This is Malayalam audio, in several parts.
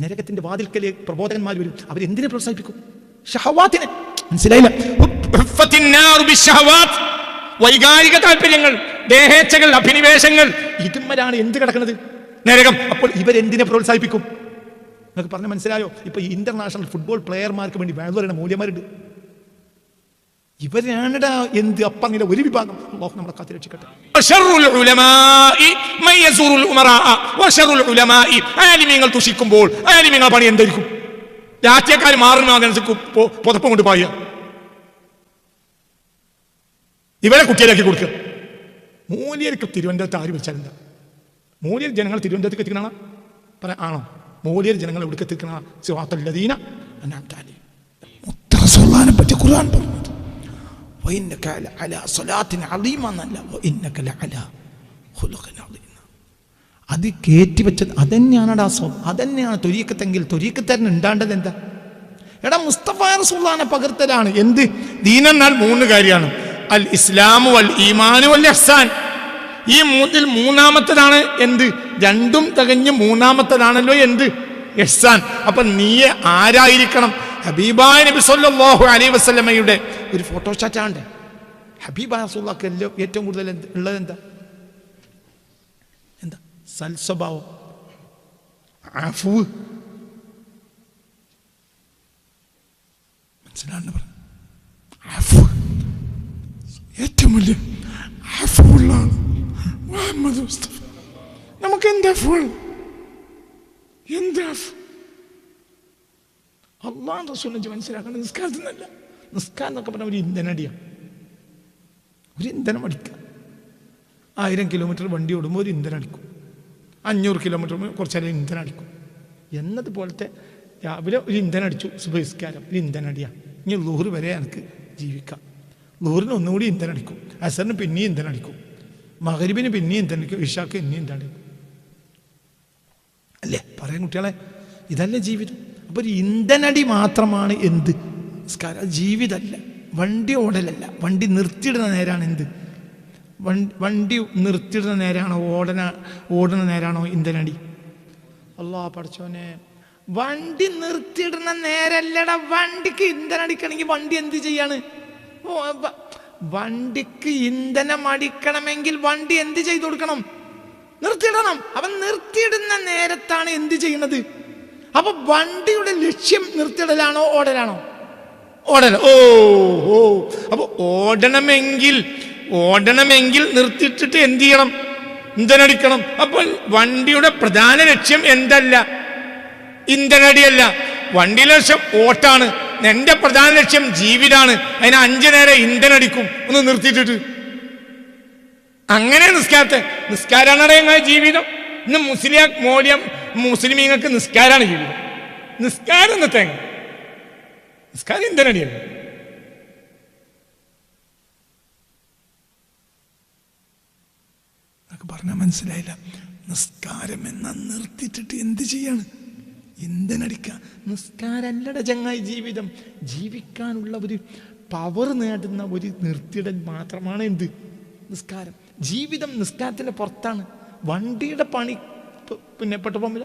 നരകത്തിന്റെ വാതിൽക്കൽ പ്രബോധകന്മാർ വരും. അവരെന്തിനെ പ്രോത്സാഹിപ്പിക്കും? ഷഹവാത്തിനെ. മനസ്സിലായില്ല? വൈകാരിക താല്പര്യങ്ങൾ, ദേഹേച്ഛകൾ, അഭിനിവേശങ്ങൾ, ഇതുമ്മലാണ് എന്ത് കിടക്കുന്നത്? നരകം. അപ്പോൾ ഇവരെന്തിനെ പ്രോത്സാഹിപ്പിക്കും? നിങ്ങൾക്ക് പറഞ്ഞ മനസ്സിലായോ? ഇപ്പൊ ഇന്റർനാഷണൽ ഫുട്ബോൾ പ്ലെയർമാർക്ക് വേണ്ടി വേറെ മൂല്യന്മാരുണ്ട്. ഇവരാണ് എന്ത് അപ്പങ്ങനെ ഒരു വിഭാഗം. അല്ലാഹു നമ്മളെ കാത്ത് രക്ഷിക്കട്ടെ. ആലിമീങ്ങൾ തുഷിക്കുമ്പോൾ ആലിമീങ്ങൾ പണി എന്തായിരിക്കും? രാഷ്ട്രീയക്കാർ മാറുന്നതനുസരിച്ച് പുതപ്പം കൊണ്ട് പായ ഇവരെ കുട്ടിയിലാക്കി കൊടുക്കുക. മൂല്യർക്ക് തിരുവനന്തപുരത്ത് ആര് വെച്ചാൽ എന്താ? മൂല്യർ ജനങ്ങൾ തിരുവനന്തപുരത്തേക്ക് എത്തിക്കണ പറയാം ആണോ? മൂല്യർ ജനങ്ങൾ എവിടേക്ക് എത്തിക്കണ? സിറാത്തല്ലദീന അൻഅംത അലൈഹിം. മുത്തറസൂലിനെ പറ്റി ഖുർആൻ പറഞ്ഞത് വഇന്നക ലഅലാ സ്വലാത്തിൻ അളീമ എന്നല്ല, വഇന്നക ലഅലാ ഖുലുഖിൻ അളീം. അത് കയറ്റി വെച്ചത് അതന്നെയാണ്. അതന്നെയാണ് ത്വരീഖത്തെങ്കിൽ ത്വരീഖത്തന്നെ ഉണ്ടാണ്ടത് എന്താ? എടാ മുസ്തഫ റസൂലുള്ളാഹിനെ പകർത്തലാണ്. എന്ത് ദീനെന്നാൽ 3 കാര്യമാണ്: അൽ ഇസ്ലാമു വൽ ഈമാനു വൽ ഇഹ്സാൻ. ഈ മൂന്നിൽ മൂന്നാമത്തതാണ് എന്ത്? 2ഉം തികഞ്ഞ് മൂന്നാമത്തതാണല്ലോ എന്ത്? ഇഹ്സാൻ. അപ്പൊ നീ ആരായിരിക്കണം? ഹബീബായ നബി സല്ലല്ലാഹു അലൈഹി വസല്ലമയുടെ ഒരു ഫോട്ടോസ്റ്റാറ്റാണ്ട്. ഹബീബായ റസൂലുള്ളാഹിക്ക് ഏറ്റവും കൂടുതൽ ഉള്ളത് എന്താ? എന്താ? സൽസ്വഭാവം, അഫ്വ്. മനസ്സിലാണെന്ന് പറഞ്ഞു. അഫ്വ് ഏറ്റവും വലിയ അഫ്വുള്ള മുഹമ്മദ് മുസ്തഫ. നമുക്ക് എന്ത് അഫ്വ്? എന്ത് അഫ്വ്? അള്ളാഹു റസൂലിനെ മനസ്സിലാക്കണം. നിസ്കാരത്തിനല്ല. നിസ്കാരം എന്നൊക്കെ പറഞ്ഞാൽ ഒരു ഇന്ധനടിയാണ്. ഒരു ഇന്ധനം അടിക്കുക. 1000 കിലോമീറ്റർ വണ്ടി ഓടുമ്പോൾ ഒരു ഇന്ധനം അടിക്കും. 500 കിലോമീറ്റർ കുറച്ച് നേരം ഇന്ധനം അടിക്കും. എന്നതുപോലത്തെ രാവിലെ ഒരു ഇന്ധനം അടിച്ചു, സുബഹിസ്കാരം ഒരു ഇന്ധനം അടിയാണ്. ഇനി ളുഹർ വരെ എനിക്ക് ജീവിക്കാം. ളുഹറിന് ഒന്നുകൂടി ഇന്ധനം അടിക്കും, അസറിന് പിന്നെയും ഇന്ധനം അടിക്കും, മഗ്രിബിന് പിന്നെയും ഇന്ധനം അടിക്കും, ഇഷാക്ക് പിന്നെയും ഇന്ധനം അടിക്കും. അല്ലേ പറയാൻ കുട്ടികളെ? ഇതല്ലേ ജീവിതം. അപ്പോൾ ഒരു ഇന്ധനടി മാത്രമാണ് എന്ത്? നിസ്കാരം. ജീവിതമല്ല, വണ്ടി ഓടലല്ല. വണ്ടി നിർത്തിയിടുന്ന നേരാണ് എന്ത്? വണ്ടി നിർത്തിയിടുന്ന നേരാണോ ഓടുന്ന നേരാണോ ഇന്ധനടി? അല്ലാഹ് പഠിച്ചോനെ, വണ്ടി നിർത്തിയിടുന്ന നേരല്ലടാ. വണ്ടിക്ക് ഇന്ധനം അടിക്കണമെങ്കിൽ വണ്ടി എന്ത് ചെയ്യാണ്? വണ്ടിക്ക് ഇന്ധനം അടിക്കണമെങ്കിൽ വണ്ടി എന്ത് ചെയ്തു കൊടുക്കണം? നിർത്തിയിടണം. അവൻ നിർത്തിയിടുന്ന നേരത്താണ് എന്ത് ചെയ്യുന്നത്? അപ്പൊ വണ്ടിയുടെ ലക്ഷ്യം നിർത്തിയിടലാണോ ഓടലാണോ? ഓടല. അപ്പൊ ഓടണമെങ്കിൽ നിർത്തിയിട്ടിട്ട് എന്ത് ചെയ്യണം? ഇന്ധനടിക്കണം. അപ്പോൾ വണ്ടിയുടെ പ്രധാന ലക്ഷ്യം എന്തല്ല? ഇന്ധനടിയല്ല. വണ്ടി ലക്ഷ്യം ഓട്ടാണ്. എന്റെ പ്രധാന ലക്ഷ്യം ജീവിതാണ്. അതിന് 5 നേരം ഇന്ധനടിക്കും ഒന്ന് നിർത്തിയിട്ടിട്ട്. അങ്ങനെ നിസ്കാരാണ് ഞങ്ങളുടെ ജീവിതം. ഇന്ന് മുസ്ലിമീങ്ങൾക്ക് നിസ്കാരാണ് ജീവിതം. നിസ്കാരം തേങ്ങ നിസ്കാരം ഇന്ധനടിയല്ല. പറഞ്ഞാൽ മനസ്സിലായില്ല. നിസ്കാരം എന്നാ നിർത്തിയിട്ടിട്ട് എന്ത് ചെയ്യാണ്? ഇന്ധനടിക്കുക. നിസ്കാരല്ലട ചങ്ങായി ജീവിതം. ജീവിക്കാനുള്ള ഒരു പവർ നേടുന്ന ഒരു നിർത്തിയിടൽ മാത്രമാണ് എന്ത്? നിസ്കാരം. ജീവിതം നിസ്കാരത്തിന്റെ പുറത്താണ്. വണ്ടിയുടെ പണി പിന്നെ പെട്രോൾ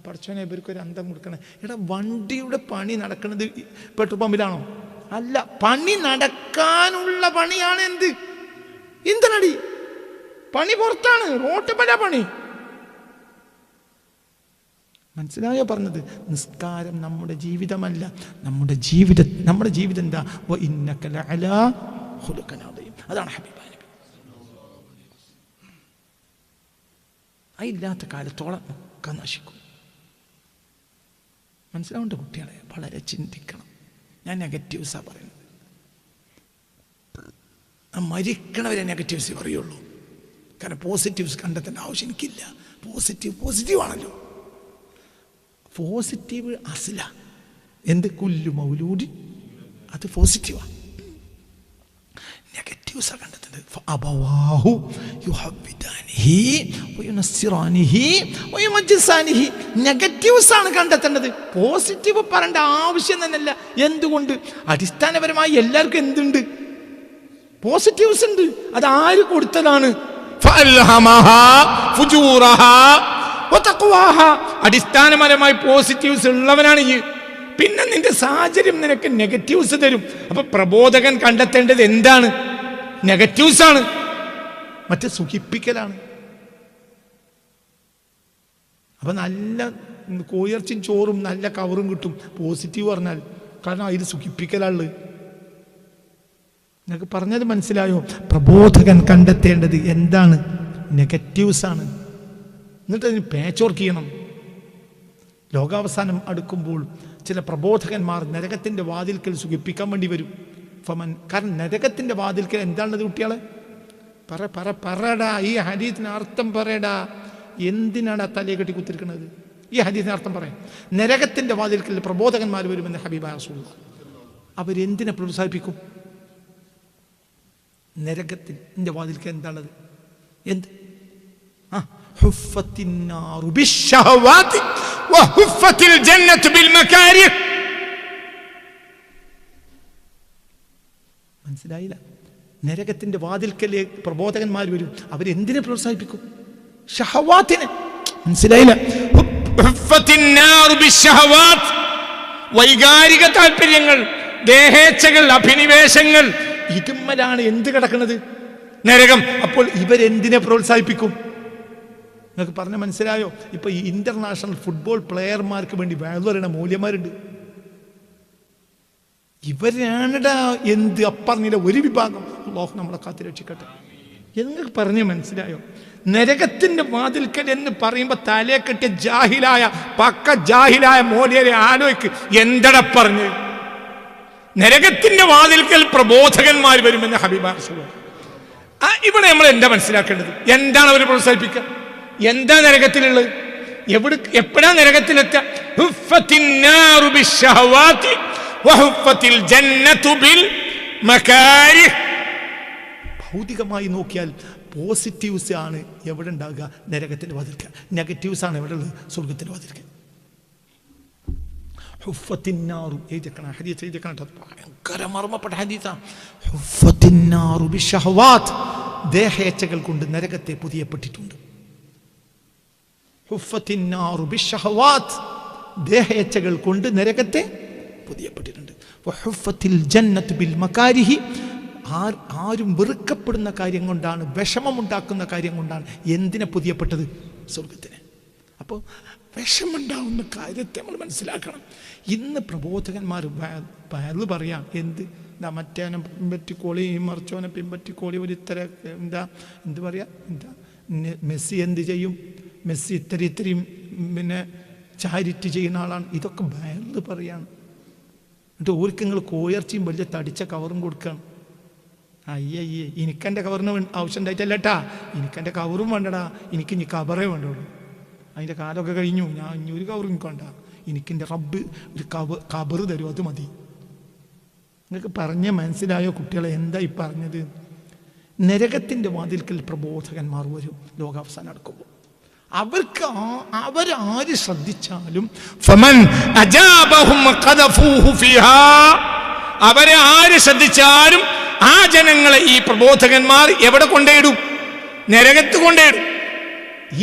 പഠിച്ചോനെ ഇവർക്കൊരു അന്തം കൊടുക്കണേ. എടാ, വണ്ടിയുടെ പണി നടക്കുന്നത് പെട്രോൾ പമ്പിലാണോ? അല്ല, പണി നടക്കാനുള്ള പണിയാണ് എന്ത്? ഇന്ധനടി. പണി പുറത്താണ്, റോട്ട് പല പണി. മനസ്സിലായോ പറഞ്ഞത്? നിസ്കാരം നമ്മുടെ ജീവിതമല്ല. നമ്മുടെ ജീവിതം എന്താ? വഇന്നക ലഅലാ ഖുലുഖിൻ അദീം. അതാണ് ഹബീബായ നബി. അതില്ലാത്ത കാലത്തോളം ഒക്കെ നശിക്കും. മനസ്സിലാവേണ്ട കുട്ടികളെ വളരെ ചിന്തിക്കണം. ഞാൻ നെഗറ്റീവ്സാണ് പറയുന്നത്. മരിക്കണവരെ നെഗറ്റീവ്സ് പറയുള്ളൂ. കാരണം പോസിറ്റീവ്സ് കണ്ടെത്തേണ്ട ആവശ്യം എനിക്കില്ല. പോസിറ്റീവ് ആണല്ലോ. പോസിറ്റീവ് അസ്ല എന്ത്? കുല്ലു മൗലൂദി, അത് പോസിറ്റീവാണ്. നെഗറ്റീവ്സാണ് കണ്ടെത്തേണ്ടത്. ഫഅബവാഹു യുഹവ്വിദാനിഹി വയുനസ്സിറാനിഹി വയുമജ്ജിസാനിഹി. നെഗറ്റീവ്സാണ് കണ്ടെത്തേണ്ടത്. പോസിറ്റീവ് പറയേണ്ട ആവശ്യം തന്നെയല്ല. എന്തുകൊണ്ട്? അടിസ്ഥാനപരമായി എല്ലാവർക്കും എന്തുണ്ട്? പോസിറ്റീവ്സ് ഉണ്ട്. അത് ആര് കൊടുത്തതാണ്? അടിസ്ഥാനപരമായി പോസിറ്റീവ്സ് ഉള്ളവനാണ് ഈ. പിന്നെ നിന്റെ സാഹചര്യം നിനക്ക് നെഗറ്റീവ്സ് തരും. അപ്പൊ പ്രബോധകൻ കണ്ടെത്തേണ്ടത് എന്താണ്? നെഗറ്റീവ്സ് ആണ്, മറ്റേ സുഖിപ്പിക്കലാണ്. അപ്പൊ നല്ല കോയിറച്ചും ചോറും നല്ല കവറും കിട്ടും പോസിറ്റീവ് പറഞ്ഞാൽ. കാരണം അതിൽ സുഖിപ്പിക്കലുള്ളത്. നിങ്ങൾക്ക് പറഞ്ഞത് മനസ്സിലായോ? പ്രബോധകൻ കണ്ടെത്തേണ്ടത് എന്താണ്? നെഗറ്റീവ്സ് ആണ്. എന്നിട്ട് അതിന് പാച്ച് ചെയ്യണം. ലോകാവസാനം അടുക്കുമ്പോൾ ചില പ്രബോധകന്മാർ നരകത്തിന്റെ വാതിൽക്കൽ സുഖിപ്പിക്കാൻ വേണ്ടി വരും. കാരണം നരകത്തിന്റെ വാതിൽക്കൽ എന്താണത് കുട്ടികളെ? പറടാ, ഈ ഹദീസിന് അർത്ഥം പറയടാ. എന്തിനാണ് ആ തലയെ കെട്ടി കുത്തിരിക്കുന്നത്? ഈ ഹദീസിന് അർത്ഥം പറയാം. നരകത്തിന്റെ വാതിൽക്കൽ പ്രബോധകന്മാർ വരുമെന്ന് ഹബീബായ റസൂലുള്ളാഹി. അവരെന്തിനെ പ്രോത്സാഹിപ്പിക്കും? നരകത്തിന്റെ വാതിൽക്കൽ എന്താണത്? എന്ത്? മനസ്സിലായില്ല? നരകത്തിന്റെ വാതിൽക്കല് പ്രബോധകന്മാർ വരും. അവരെന്തിനെ പ്രോത്സാഹിപ്പിക്കും? ഷഹവാത്തിനെ. മനസ്സിലായില്ല? വൈകാരിക താല്പര്യങ്ങൾ, ദേഹേച്ഛകൾ, അഭിനിവേശങ്ങൾ, ഇതുമ്മലാണ് എന്ത് കിടക്കുന്നത്? നരകം. അപ്പോൾ ഇവരെന്തിനെ പ്രോത്സാഹിപ്പിക്കും? നിങ്ങൾക്ക് പറഞ്ഞ മനസ്സിലായോ? ഇപ്പൊ ഈ ഇന്റർനാഷണൽ ഫുട്ബോൾ പ്ലെയർമാർക്ക് വേണ്ടി വേറെ മൂല്യന്മാരുണ്ട്. ഇവരാണിടാ എന്ത് അപ്പറഞ്ഞ ഒരു വിഭാഗം. അല്ലാഹു നമ്മളെ കാത്തുരക്ഷിക്കട്ടെ. നിങ്ങൾക്ക് പറഞ്ഞ് മനസ്സിലായോ? നരകത്തിന്റെ വാതിൽക്കൽ എന്ന് പറയുമ്പോ തലയെ കെട്ടിയ ജാഹിലായ പക്ക ജാഹിലായ മോലിയരെ ആലോചിക്ക്. എന്തടാ പറഞ്ഞ്? നരകത്തിന്റെ വാതിൽക്കൽ പ്രബോധകന്മാർ വരുമെന്ന് ഹബീബായ റസൂലുള്ളാഹി. ഇവിടെ നമ്മൾ എന്താ മനസ്സിലാക്കേണ്ടത്? എന്താണ് അവർ പ്രോത്സാഹിപ്പിക്കുക? എന്താ നരകത്തിലുള്ളത്? എപ്പോഴാ നരകത്തിലെത്തുക? ഭൗതികമായി നോക്കിയാൽ പോസിറ്റീവ്സ് ആണ് എവിടെ ഉണ്ടാകുക? നരകത്തിന്റെ വാതിൽക്ക. നെഗറ്റീവ്സ് ആണ് എവിടെ ഉള്ളത്? സ്വർഗത്തിന്റെ വാതിൽക്ക. ഭയങ്കര മർമ്മപ്പെട്ട ഹദീസാണ്. ദേഹേച്ഛകൾ കൊണ്ട് നരകത്തെ പുതിയപ്പെട്ടിട്ടുണ്ട്. ദേഹേച്ഛകൾ കൊണ്ട് നരകത്തെ പുതിയപ്പെട്ടിട്ടുണ്ട്. ആരും വെറുക്കപ്പെടുന്ന കാര്യം കൊണ്ടാണ്, വിഷമമുണ്ടാക്കുന്ന കാര്യം കൊണ്ടാണ് എന്തിനെ പുതിയപ്പെട്ടത്? സ്വർഗത്തിന്. അപ്പോൾ വിഷമുണ്ടാവുന്ന കാര്യത്തെ നമ്മൾ മനസ്സിലാക്കണം. ഇന്ന് പ്രബോധകന്മാർ പലത് പറയാം. എന്ത് മറ്റേനെ പിൻപറ്റിക്കോളി, മറിച്ചോനെ പിൻപറ്റിക്കോളി, ഒരു ഇത്തരം എന്ത് പറയാ, മെസ്സി എന്ത് ചെയ്യും, മെസ്സി ഇത്രയും പിന്നെ ചാരിറ്റി ചെയ്യുന്ന ആളാണ്. ഇതൊക്കെ പലത് പറയാണ്. എന്നിട്ട് ഓർക്ക് നിങ്ങൾ കോയർച്ചയും വലിയ തടിച്ച കവറും കൊടുക്കുകയാണ്. അയ്യയ്യേ, എനിക്കെൻ്റെ കവറിന് ആവശ്യം ഉണ്ടായിട്ടല്ലേട്ടാ, എനിക്കെൻ്റെ കവറും വേണ്ടടാ, എനിക്ക് ഇനി കവറേ വേണ്ടുള്ളൂ. അതിൻ്റെ കാലമൊക്കെ കഴിഞ്ഞു. ഞാൻ ഇനി ഒരു കവറും എനിക്ക് വേണ്ട, എനിക്കെൻ്റെ റബ്ബ് ഒരു കബറ് തരും, അത് മതി. നിങ്ങൾക്ക് പറഞ്ഞ മനസ്സിലായോ കുട്ടികളെ? എന്താ ഈ പറഞ്ഞത്? നരകത്തിൻ്റെ വാതിൽക്കൽ പ്രബോധകന്മാർ വരും ലോകാവസാനം നടക്കുമ്പോൾ. അവരാര് ശ്രദ്ധിച്ചാലും അവരെ ആര് ശ്രദ്ധിച്ചാലും ആ ജനങ്ങളെ ഈ പ്രബോധകന്മാർ എവിടെ കൊണ്ടേയിടും? നരകത്ത് കൊണ്ടേയിടും.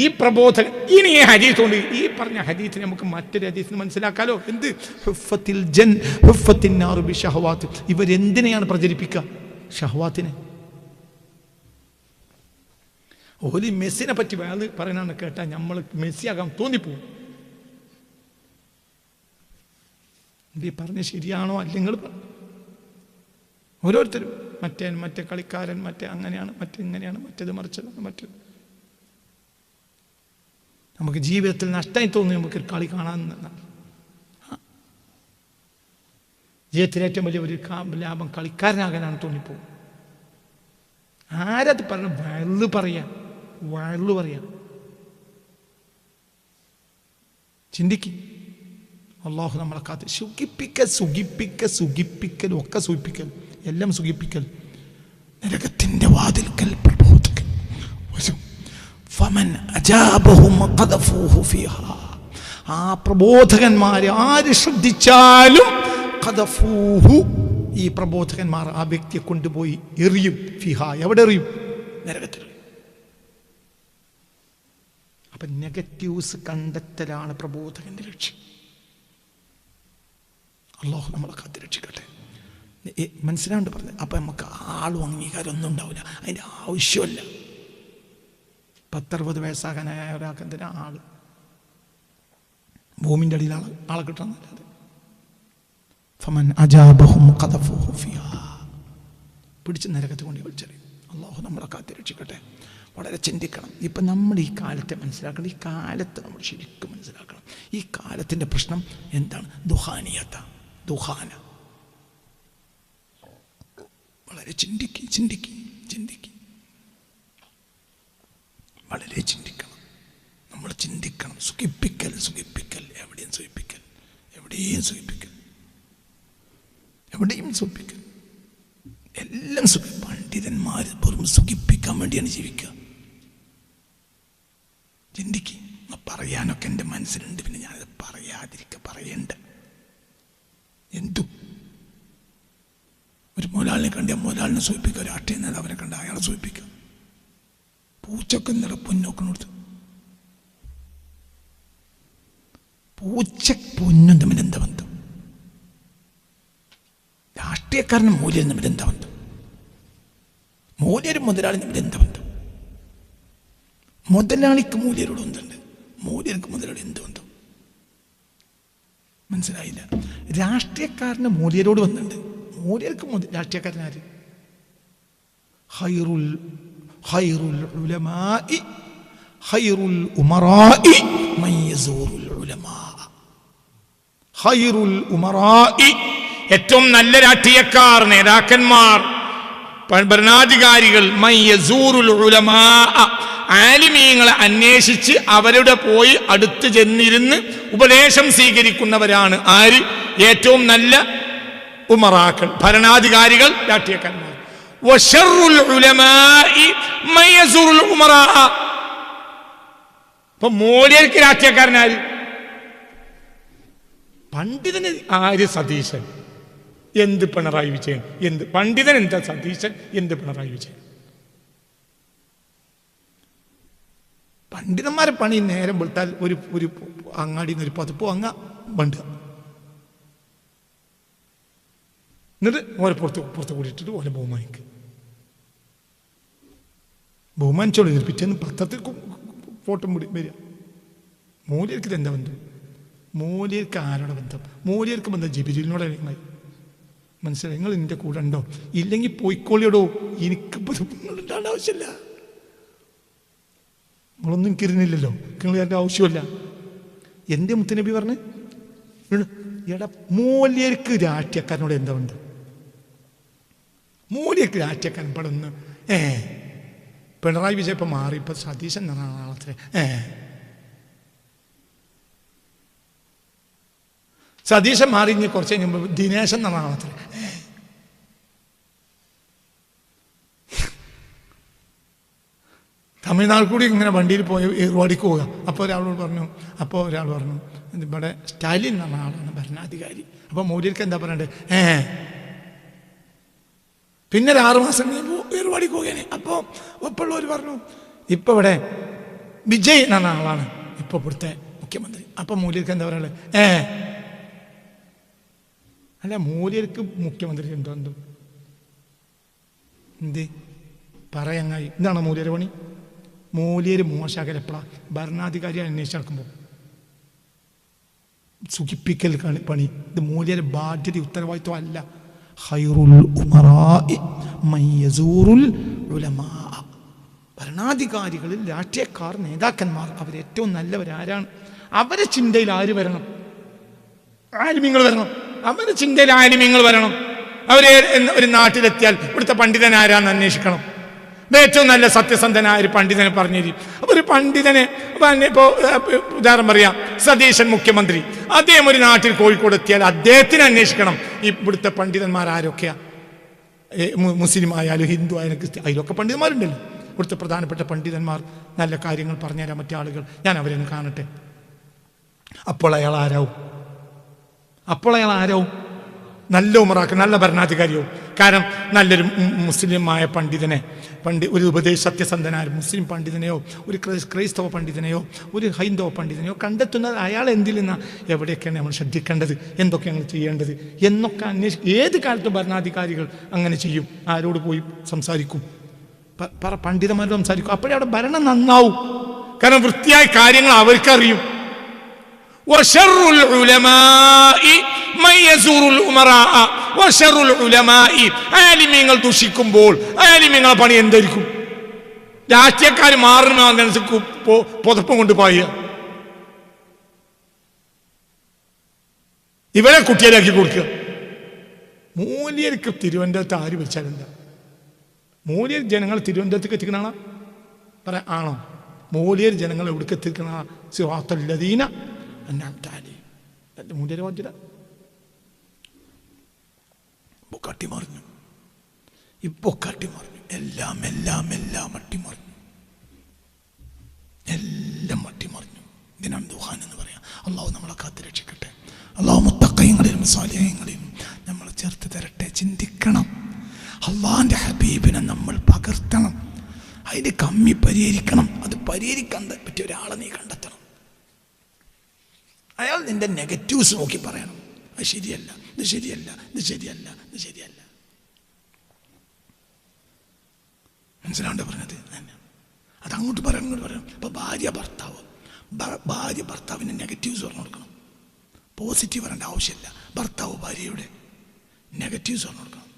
ഈ പ്രബോധകൻ ഇനി ഈ ഹദീസ് കൊണ്ട് ഈ പറഞ്ഞ ഹദീസിനെ നമുക്ക് മറ്റൊരു ഹദീസിന് മനസ്സിലാക്കാലോ. എന്ത്? ഇവരെന്തിനെയാണ് പ്രചരിപ്പിക്കുക? ഷഹവാത്തിനെ. ഓലി മെസ്സിനെ പറ്റി വേറെ പറയണമെന്ന് കേട്ടാൽ നമ്മൾ മെസ്സിയാകാൻ തോന്നിപ്പോവും. ഈ പറഞ്ഞ ശരിയാണോ അല്ലെങ്കിൽ ഓരോരുത്തരും മറ്റേ കളിക്കാരൻ മറ്റേ അങ്ങനെയാണ്, ഇങ്ങനെയാണ്, മറ്റേത് മറിച്ചതാണ്, മറ്റേത്. നമുക്ക് ജീവിതത്തിൽ നഷ്ടമായി തോന്നി നമുക്ക് കളി കാണാൻ. ജീവിതത്തിൽ ഏറ്റവും വലിയ ഒരു ലാഭം കളിക്കാരനാകാനാണ് തോന്നിപ്പോവും. ആരത് പറഞ്ഞു? വഴല് പറയാ. ചിന്തിക്ക്. അള്ളാഹു നമ്മളെ കാത്ത്. സുഖിപ്പിക്കൽ ഒക്കെ സുഖിപ്പിക്കൽ, എല്ലാം സുഖിപ്പിക്കൽ. നരകത്തിന്റെ വാതിൽക്കൽ പ്രബോധകൻ വരും. ആ പ്രബോധകന്മാരെ ആര് ശ്രദ്ധിച്ചാലും ഈ പ്രബോധകന്മാർ ആ വ്യക്തിയെ കൊണ്ടുപോയി എറിയും. ഫിഹ, എവിടെ എറിയും? നരകത്തിൽ. അപ്പൊ നെഗറ്റീവ്സ് കണ്ടെത്തലാണ് പ്രബോധകന്റെ ലക്ഷ്യം. അല്ലാഹു നമ്മളെ കാത്തുരക്ഷിക്കട്ടെ. മനസ്സിലാണ്ട് പറഞ്ഞത്. അപ്പൊ നമുക്ക് ആളും അംഗീകാരം ഒന്നും ഉണ്ടാവില്ല, അതിന്റെ ആവശ്യമല്ല. 10-60 വയസ്സാകാനായ ഒരാൾക്ക് എന്തിനാ ആള്? ഭൂമിൻ്റെ അടിയിൽ ആളെ കിട്ടണമെന്നല്ലാതെ. ഫമൻ അജാബഹും ഖദഫൂഹു ഫിഹാ, പിടിച്ച് നരകത്ത് കൊണ്ട് വിളിച്ചറിയും. അല്ലാഹു നമ്മളെ കാത്തുരക്ഷിക്കട്ടെ. വളരെ ചിന്തിക്കണം. ഇപ്പം നമ്മൾ ഈ കാലത്തെ മനസ്സിലാക്കണം. ഈ കാലത്ത് നമ്മൾ ശരിക്കും മനസ്സിലാക്കണം. ഈ കാലത്തിൻ്റെ പ്രശ്നം എന്താണ്? ദുഹാനിയത്ത, ദുഹാന. വളരെ ചിന്തിക്കുക, വളരെ ചിന്തിക്കണം. നമ്മൾ ചിന്തിക്കണം. സുഖിപ്പിക്കൽ, എവിടെയും സുഖിപ്പിക്കൽ, എല്ലാം പണ്ഡിതന്മാർ വെറും സുഖിപ്പിക്കാൻ വേണ്ടിയാണ് ജീവിക്കുക. ചിന്തിക്കുക. പറയാനൊക്കെ എൻ്റെ മനസ്സിലുണ്ട്, പിന്നെ ഞാനത് പറയണ്ട. എന്തും ഒരു മുതലാളിനെ കണ്ട മുതലാളിനെ സൂചിപ്പിക്കുക, ഒരു രാഷ്ട്രീയ നേതാവിനെ കണ്ട അയാളെ സൂചിപ്പിക്കുക. പൂച്ചക്ക് എന്നുള്ള പൊന്നോക്കണോടുത്ത് പൂച്ച പൊന്നും തമ്മിൽ എന്താ ബന്ധം? രാഷ്ട്രീയക്കാരനും മൂല്യം തമ്മിൽ എന്താ ബന്ധം? മൂല്യരും മുതലാളി തമ്മിൽ എന്താ ബന്ധം? മുതലാളിക്ക് മൂല്യരോട് എന്തുണ്ട്? മൂല്യർക്ക് മുതലാളി എന്ത് ബന്ധം? മനസ്സിലായില്ല. രാഷ്ട്രീയക്കാരന് മൂല്യരോട് ബന്ധമുണ്ട്, മൂല്യർക്ക് രാഷ്ട്രീയക്കാരനാര്? ഖൈറുൽ ഉലമാഇ ഖൈറുൽ ഉമറാഇ മൻ യസൂറുൽ ഉലമാ. ഖൈറുൽ ഉമറാഇ, ഏറ്റവും നല്ല രാഷ്ട്രീയക്കാർ, നേതാക്കന്മാർ, ഭരണാധികാരികൾ, മൻ യസൂറുൽ ഉലമാ, ആലിമീങ്ങളെ അന്വേഷിച്ച് അവരുടെ പോയി അടുത്ത് ചെന്നിരുന്ന് ഉപദേശം സ്വീകരിക്കുന്നവരാണ്. ആര്? ഏറ്റവും നല്ല ഉമറാക്കൾ, ഭരണാധികാരികൾ, രാഷ്ട്രീയക്കാരന്മാർ. വശറുൽ ഉലമാഇ മൻ യസൂറുൽ ഉമറാ. ഇപ്പൊ മൂല്യർക്ക് രാഷ്ട്രീയക്കാരനാര്? പണ്ഡിതന് ആര്? സതീശൻ. എന്ത് പിണറായി വിജയൻ? എന്ത് പണ്ഡിതൻ? എന്താ സതീശൻ? എന്ത് പിണറായി വിജയൻ? പണ്ഡിതന്മാരെ പണി നേരം വിട്ടാൽ ഒരു അങ്ങാടിയിൽ നിന്ന് ഒരു പതിപ്പ് വാങ്ങാ ബണ്ട്, എന്നിട്ട് ഓരോ പുറത്ത് കൂടിയിട്ടിട്ട് ഓരോ ബഹുമാനിച്ചോളൂ. പിറ്റേന്ന് പത്രത്തിൽ ഫോട്ടോ വരിക. മൂല്യർക്ക് എന്താ ബന്ധം? മൂല്യർക്ക് ആരോടെ ബന്ധം? മൂല്യർക്ക് ബന്ധം ജിബിരിലിനോട്. മനസ്സിലായി? നിങ്ങൾ എൻ്റെ കൂടെ ഉണ്ടോ? ഇല്ലെങ്കിൽ പോയിക്കോളിയോടോ, എനിക്കിപ്പോൾ ഉണ്ടാകേണ്ട ആവശ്യമില്ല. നിങ്ങളൊന്നും എനിക്കിരുന്നില്ലല്ലോ, നിങ്ങൾ എൻ്റെ ആവശ്യമല്ല. എൻ്റെ മുത്തുനബി പറഞ്ഞ് എടാ, മൂല്യർക്ക് രാഷ്ട്രീയക്കാരനോട് എന്താ ബന്ധം? മൂല്യർക്ക് രാഷ്ട്രീയക്കാരൻ പടന്ന് പിണറായി വിജയൻ ഇപ്പം മാറി, ഇപ്പം സതീശൻ നാളത്തെ സതീശൻ മാറി. ഇനി കുറച്ച് കഴിഞ്ഞപ്പോൾ ദിനേശൻ നാളത്തെ. തമിഴ്നാട് കൂടി ഇങ്ങനെ വണ്ടിയിൽ പോയി ഏർവാടിക്ക് പോവുക. അപ്പോൾ ഒരാൾ പറഞ്ഞു ഇവിടെ സ്റ്റാലിൻ എന്ന ആളാണ് ഭരണാധികാരി. അപ്പോൾ മോദിക്ക് എന്താ പറയണ്ടേ? പിന്നെ ഒരു 6 മാസം ഏർവാടിക്ക് പോവുകയാണ്. അപ്പോൾ ഒപ്പമുള്ളവർ പറഞ്ഞു ഇപ്പം ഇവിടെ വിജയ് എന്ന ആളാണ് ഇപ്പോൾ ഇവിടുത്തെ മുഖ്യമന്ത്രി. അപ്പം മൂല്യർക്ക് എന്താ പറയുള്ളത്? അല്ല, മൂല്യർക്ക് മുഖ്യമന്ത്രി എന്തും എന്ത് പറയങ്ങായി. ഇതാണ് മൂല്യര് പണി. മൂല്യര് മോശാക്കൽ എപ്പോഴാണ്? ഭരണാധികാരി അന്വേഷിച്ച് നടക്കുമ്പോൾ. സുഖിപ്പിക്കൽ പണി ഇത് മൂല്യര് ബാധ്യത, ഉത്തരവാദിത്വം അല്ല. ഖൈറുൽ ഉമറാഇ മൻ യസൂറുൽ ഉലമാ. ഭരണാധികാരികളിൽ രാഷ്ട്രീയക്കാർ, നേതാക്കന്മാർ, അവരേറ്റവും നല്ലവരാരാണ്? അവരെ ചിന്തയിൽ ആര് വരണം? ആലിമീങ്ങൾ വരണം. അവരുടെ ചിന്തയിൽ ആലിമീങ്ങൾ വരണം. അവരെ ഒരു നാട്ടിലെത്തിയാൽ ഇവിടുത്തെ പണ്ഡിതൻ ആരാന്ന് അന്വേഷിക്കണം. ഏറ്റവും നല്ല സത്യസന്ധനായ ഒരു പണ്ഡിതനെ പറഞ്ഞിരിക്കും. അപ്പോൾ ഒരു പണ്ഡിതനെ ഇപ്പോൾ ഉദാഹരണം പറയാം, സതീശൻ മുഖ്യമന്ത്രി, അദ്ദേഹം ഒരു നാട്ടിൽ കോഴിക്കോട് എത്തിയാൽ അദ്ദേഹത്തിന് അന്വേഷിക്കണം ഇവിടുത്തെ പണ്ഡിതന്മാർ ആരൊക്കെയാ. മുസ്ലിം ആയാലും ഹിന്ദു ആയാലും ക്രിസ്ത്യൻ, അതിലൊക്കെ പണ്ഡിതന്മാരുണ്ടല്ലോ. ഇവിടുത്തെ പ്രധാനപ്പെട്ട പണ്ഡിതന്മാർ, നല്ല കാര്യങ്ങൾ പറഞ്ഞുതരാൻ മറ്റേ ആളുകൾ, ഞാൻ അവരെന്ന് കാണട്ടെ. അപ്പോൾ അയാൾ ആരാവും? നല്ല ഉമറാക്ക്, നല്ല ഭരണാധികാരിയോ. കാരണം നല്ലൊരു മുസ്ലിമായ പണ്ഡിതനെ, ഒരു സത്യസന്ധനായ മുസ്ലിം പണ്ഡിതനെയോ ഒരു ക്രൈസ്തവ പണ്ഡിതനെയോ ഒരു ഹൈന്ദവ പണ്ഡിതനെയോ കണ്ടെത്തുന്നത് അയാൾ എന്തിൽ നിന്നാണ്, എവിടെയൊക്കെയാണ് നമ്മൾ ശ്രദ്ധിക്കേണ്ടത്, എന്തൊക്കെയാണ് ചെയ്യേണ്ടത് എന്നൊക്കെ ഏത് കാലത്തും ഭരണാധികാരികൾ അങ്ങനെ ചെയ്യും. ആരോട് പോയി സംസാരിക്കും? പണ്ഡിതന്മാരോട് സംസാരിക്കും. അപ്പോഴേ അവിടെ ഭരണം നന്നാവും. കാരണം വൃത്തിയായ കാര്യങ്ങൾ അവർക്കറിയും. ആലിമീങ്ങൾ ദുഷിക്കുമ്പോൾ ആലിമീങ്ങളെ പണി എന്തായിരിക്കും? രാഷ്ട്രീയക്കാർ മാറുന്നതനുസരിച്ച് പുതപ്പം കൊണ്ട് പായുക. ഇവരെ കുട്ടിയിലാക്കി കൊടുക്കുക. മൂല്യർക്ക് തിരുവനന്തപുരത്ത് ആര് വെച്ചാലെന്താ? മൂല്യർ ജനങ്ങൾ തിരുവനന്തപുരത്തേക്ക് എത്തിക്കണ പറയാം ആണോ? മൂല്യർ ജനങ്ങൾ എവിടേക്ക് എത്തിക്കണ? സിറാത്തല്ലദീന അൻഅംത അലൈഹിം. മൂല്യരെ ബാധ്യത കട്ടിമറിഞ്ഞു. ഇപ്പൊ കട്ടിമറിഞ്ഞു. എല്ലാം അട്ടിമറിഞ്ഞു. എല്ലാം അട്ടിമറിഞ്ഞു. ഇതിനാണ് ദുഹാൻ എന്ന് പറയാം. അള്ളാഹു നമ്മളെ കാത്ത് രക്ഷിക്കട്ടെ. അള്ളാഹു മുത്തഖീങ്ങളിലും സാലിഹീങ്ങളിലും നമ്മളെ ചേർത്ത് തരട്ടെ. ചിന്തിക്കണം. അള്ളാഹിന്റെ ഹബീബിനെ നമ്മൾ പകർത്തണം. അതിന്റെ കമ്മി പരിഹരിക്കണം. അത് പരിഹരിക്കാൻ പറ്റിയ ഒരാളെ നീ കണ്ടെത്തണം. അയാൾ നിന്റെ നെഗറ്റീവ്സ് നോക്കി പറയണം. അത് ശരിയല്ല, ഇത് ശരിയല്ല, ഇത് ശരിയല്ല, ഇത് ശരിയല്ല. മനസ്സിലാണ്ട് പറഞ്ഞത്? അത് അങ്ങോട്ട് പറയണം, ഇങ്ങോട്ട് പറയണം. ഇപ്പൊ ഭാര്യ ഭർത്താവിന് നെഗറ്റീവ്സ് പറഞ്ഞു കൊടുക്കണം. പോസിറ്റീവ് പറയേണ്ട ആവശ്യമില്ല. ഭർത്താവ് ഭാര്യയുടെ നെഗറ്റീവ്സ് പറഞ്ഞു കൊടുക്കണം.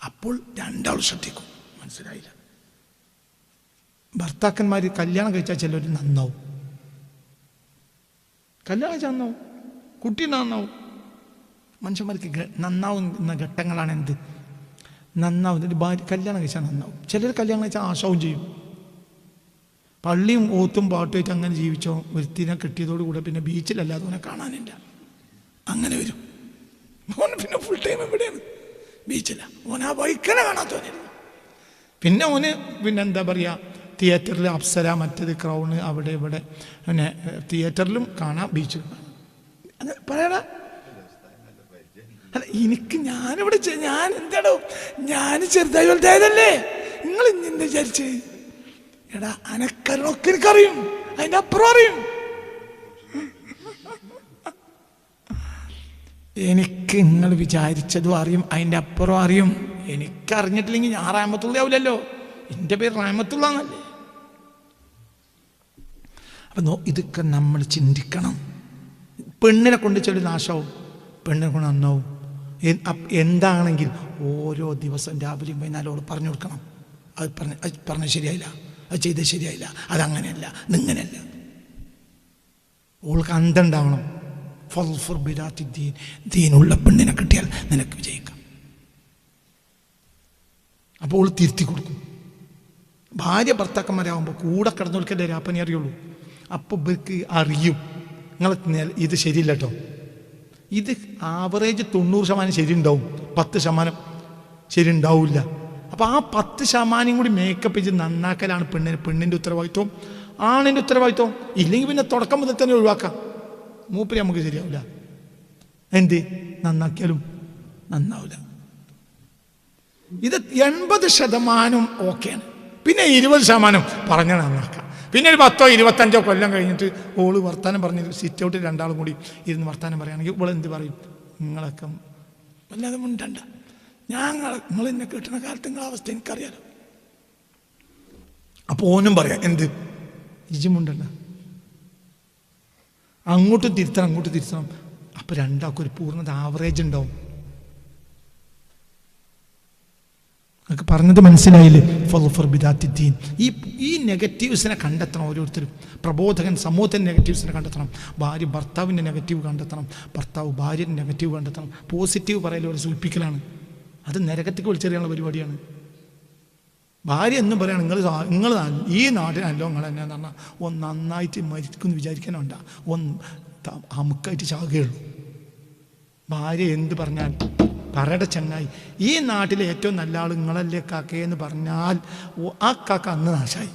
അപ്പോൾ രണ്ടാൾ ശ്രദ്ധിക്കും. മനസ്സിലായില്ല? ഭർത്താക്കന്മാർ കല്യാണം കഴിച്ചാൽ ചിലർ നന്നാവും. കല്യാണം കഴിച്ചാൽ നന്നാവും, കുട്ടി നന്നാവും. മനുഷ്യന്മാർക്ക് നന്നാവുന്ന ഘട്ടങ്ങളാണ് എന്ത്? നന്നാവുന്നത് ഭാര്യ കല്യാണം കഴിച്ചാൽ നന്നാവും. ചിലർ കല്യാണം കഴിച്ചാൽ ആശാവും ചെയ്യും. പള്ളിയും ഓത്തും പാട്ടുമായിട്ട് അങ്ങനെ ജീവിച്ചോ ഒരുത്തിനെ കിട്ടിയതോടുകൂടെ പിന്നെ ബീച്ചിലല്ലാതെ ഓനെ കാണാനില്ല. അങ്ങനെ വരും. ഓന് പിന്നെ ഫുൾ ടൈം എവിടെയാണ്? ബീച്ചില്ല. ഓൻ ആ വൈക്കനെ കാണാത്തവനില്ല. പിന്നെ ഓന് പിന്നെ എന്താ പറയുക, തിയേറ്ററിൽ അപ്സര, മറ്റേത് ക്രൗണ്, അവിടെ ഇവിടെ പിന്നെ തിയേറ്ററിലും കാണാം, ബീച്ചിലും കാണാം. അങ്ങനെ പറയടാ. അല്ല എനിക്ക് ഞാനിവിടെ ഞാൻ എന്താടോ, ഞാൻ ചെറുതായി വലുതായതല്ലേ. നിങ്ങൾ ഇന്നെ വിചാരിച്ച് എടാ അനക്കറിയൊക്കെ എനിക്കറിയും, അതിൻ്റെ അപ്പുറം അറിയും. എനിക്ക് നിങ്ങൾ വിചാരിച്ചതും അറിയും, അതിൻ്റെ അപ്പുറം അറിയും. എനിക്കറിഞ്ഞിട്ടില്ലെങ്കിൽ ഞാൻ റഹ്മത്തുള്ള ആവില്ലല്ലോ. എൻ്റെ പേര് റഹ്മത്തുള്ള എന്നല്ലേ. അപ്പം ഇതൊക്കെ നമ്മൾ ചിന്തിക്കണം. പെണ്ണിനെ കൊണ്ട് ചെടി നാശമാവും, പെണ്ണിനെ കൊണ്ട് നന്നാവും. എന്താണെങ്കിൽ ഓരോ ദിവസം രാവിലെയും വൈകുന്നേരം പറഞ്ഞു കൊടുക്കണം. അത് പറഞ്ഞത് ശരിയായില്ല, അത് ചെയ്തത് ശരിയായില്ല, അതങ്ങനെയല്ല, ഇതിങ്ങനെയല്ല. ഓൾക്ക് അന്തണ്ടാവണം. ദീനുള്ള പെണ്ണിനെ കിട്ടിയാൽ നിനക്ക് വിജയിക്കാം. അപ്പോൾ ഓൾ തിരുത്തി കൊടുക്കും. ഭാര്യ ഭർത്താക്കന്മാരാകുമ്പോൾ കൂടെ കിടന്നോൽക്കല്ലേ രാപ്പനി അറിയുള്ളൂ. അപ്പോൾ ഇവർക്ക് അറിയും നിങ്ങൾ ഇത് ശരിയില്ല കേട്ടോ, ഇത് ആവറേജ് 90% ശരിയുണ്ടാവും, 10% ശരി ഉണ്ടാവില്ല. അപ്പോൾ ആ 10% കൂടി മേക്കപ്പ് ചെയ്ത് നന്നാക്കലാണ് പെണ്ണിൻ്റെ ഉത്തരവാദിത്വം, ആണിൻ്റെ ഉത്തരവാദിത്വം. ഇല്ലെങ്കിൽ പിന്നെ തുടക്കം മുതൽ തന്നെ ഒഴിവാക്കാം. മൂപ്പര് നമുക്ക് ശരിയാവില്ല. എന്ത് നന്നാക്കിയാലും നന്നാവില്ല. ഇത് 80% ഓക്കെയാണ്. പിന്നെ 20% പറഞ്ഞ നന്നാക്കാം. പിന്നെ ഒരു 10 or 25 കൊല്ലം കഴിഞ്ഞിട്ട് ഓള് വർത്താനം പറഞ്ഞ് സിറ്റ് ഔട്ടിൽ രണ്ടാളും കൂടി ഇരുന്ന് വർത്താനം പറയുകയാണെങ്കിൽ ഇവളെന്ത് പറയും? നിങ്ങളൊക്കെ വല്ലാതെ മുണ്ടണ്ട, നിങ്ങൾ എന്നെ കിട്ടുന്ന കാലത്ത് നിങ്ങളെ അവസ്ഥ എനിക്കറിയാലോ. അപ്പോൾ ഓനും പറയാം എന്ത് ഇജുമുണ്ടല്ല, അങ്ങോട്ടും തിരുത്തണം അങ്ങോട്ടും തിരുത്തണം. അപ്പോൾ രണ്ടാൾക്കും ഒരു പൂർണ്ണത ആവറേജ് ഉണ്ടാവും. നമുക്ക് പറഞ്ഞത് മനസ്സിലായില്ലേ? ഈ നെഗറ്റീവ്സിനെ കണ്ടെത്തണം ഓരോരുത്തരും. പ്രബോധകൻ സമൂഹത്തിൻ്റെ നെഗറ്റീവ്സിനെ കണ്ടെത്തണം. ഭാര്യ ഭർത്താവിൻ്റെ നെഗറ്റീവ് കണ്ടെത്തണം, ഭർത്താവ് ഭാര്യൻ്റെ നെഗറ്റീവ് കണ്ടെത്തണം. പോസിറ്റീവ് പറയലോടെ സൂചിപ്പിക്കലാണ്. അത് നരകത്തേക്ക് വിളിച്ചെറിയാനുള്ള പരിപാടിയാണ്. ഭാര്യ എന്നും പറയാണ് നിങ്ങൾ ഈ നാട്ടിനല്ലോ നിങ്ങൾ എന്നാന്ന് പറഞ്ഞാൽ ഒന്ന് നന്നായിട്ട് മരിക്കുമെന്ന് വിചാരിക്കാനുണ്ട, ഒന്ന് അമുക്കായിട്ട് ചാകുകയുള്ളൂ. ഭാര്യ എന്ത് പറഞ്ഞാൽ പറയുടെ ചങ്ങായി ഈ നാട്ടിലെ ഏറ്റവും നല്ല ആൾ നിങ്ങളല്ലേ കാക്കയെന്ന് പറഞ്ഞാൽ ആ കാക്ക അന്ന് നാശമായി.